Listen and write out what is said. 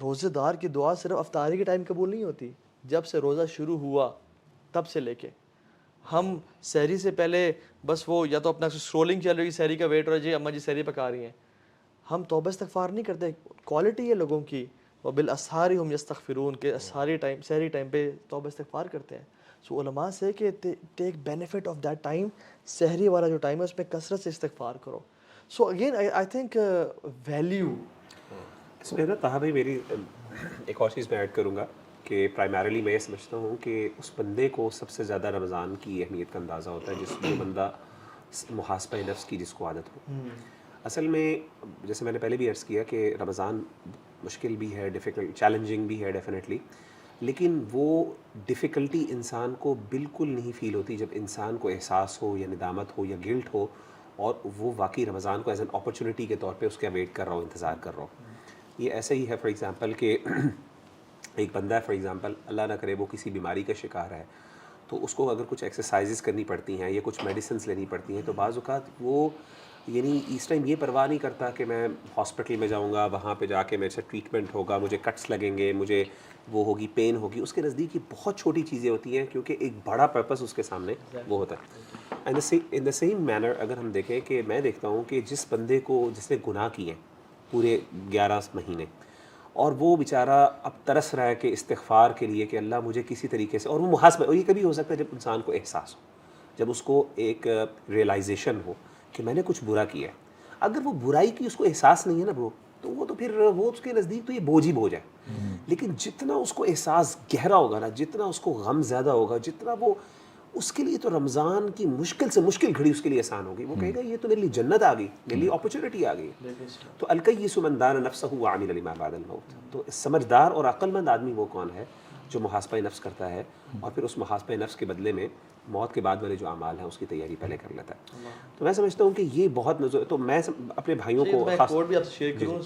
روزے دار کی دعا صرف افطاری کے ٹائم قبول نہیں ہوتی، جب سے روزہ شروع ہوا تب سے لے کے ہم سحری سے پہلے بس وہ یا تو اپنا اسکرولنگ چل رہی، سحری کا ویٹ ہو رہا ہے، جی اماں جی سحری پکا رہی ہیں، ہم توبہ استغفار نہیں کرتے. کوالٹی ہے لوگوں کی، وبالاسحار هم یستغفرون، کہ سحری ٹائم پہ توبہ استغفار کرتے ہیں. سو علماء سے کہ ٹیک بینیفٹ آف دیٹ ٹائم، سحری والا جو ٹائم ہے اس میں کثرت سے استغفار کرو. So again I think value. اس میں نا طاہر بھائی میری ایک اور چیز میں ایڈ کروں گا کہ پرائمریلی میں یہ سمجھتا ہوں کہ اس بندے کو سب سے زیادہ رمضان کی اہمیت کا اندازہ ہوتا ہے جس جو بندہ محاسبہ نفس کی جس کو عادت ہو. اصل میں جیسے میں نے پہلے بھی عرض کیا کہ رمضان مشکل بھی ہے، ڈیفیکلٹ چیلنجنگ بھی ہے ڈیفینیٹلی، لیکن وہ ڈیفیکلٹی انسان کو بالکل نہیں فیل ہوتی جب انسان کو احساس ہو یا ندامت ہو یا گلٹ ہو اور وہ واقعی رمضان کو ایز این اپرچونیٹی کے طور پہ اس کا ویٹ کر رہا ہو، انتظار کر رہا ہو. یہ ایسا ہی ہے فار ایگزامپل کہ ایک بندہ ہے فار ایگزامپل اللہ نہ کرے وہ کسی بیماری کا شکار ہے، تو اس کو اگر کچھ ایکسرسائزز کرنی پڑتی ہیں یا کچھ میڈیسنس لینی پڑتی ہیں تو بعض اوقات وہ یعنی اس ٹائم یہ پرواہ نہیں کرتا کہ میں ہاسپٹل میں جاؤں گا، وہاں پہ جا کے میرے سے ٹریٹمنٹ ہوگا، مجھے کٹس لگیں گے، مجھے وہ ہوگی، پین ہوگی. اس کے نزدیک یہ بہت چھوٹی چیزیں ہوتی ہیں کیونکہ ایک بڑا پرپس اس کے سامنے وہ ہوتا ہے. ان دا سیم مینر اگر ہم دیکھیں کہ میں دیکھتا ہوں کہ جس بندے کو جس نے گناہ کیے پورے 11 مہینے اور وہ بیچارہ اب ترس رہا ہے کہ استغفار کے لیے کہ اللہ مجھے کسی طریقے سے، اور وہ محاسبہ، اور یہ کبھی ہو سکتا ہے جب انسان کو احساس ہو، جب اس کو ایک ریئلائزیشن ہو کہ میں نے کچھ برا کیا ہے. اگر وہ برائی کی اس کو احساس نہیں ہے نا برو، تو وہ تو پھر وہ اس کے نزدیک تو یہ بوجھ ہی بوجھ ہے. لیکن جتنا اس کو احساس گہرا ہوگا نا، جتنا اس کو غم زیادہ ہوگا، جتنا وہ اس کے لیے تو رمضان کی مشکل سے مشکل گھڑی اس کے لیے آسان ہوگی. وہ کہے گا یہ تو میرے لیے جنت آ گئی، میرے لیے اپرچونٹی آ گئی. تو الکیس من دان نفسہ وعمل لما بعد الموت. تو سمجھدار اور عقل مند آدمی وہ کون ہے جو محاسبہ نفس کرتا ہے اور پھر اس محاسبہ نفس کے بدلے میں موت کے بعد والے جو اعمال ہیں اس کی تیاری پہلے کر لیتا ہے. تو میں سمجھتا ہوں کہ یہ بہت تو میں اپنے بھائیوں کو میں کوٹ بھی آپ سے شیئر کروں.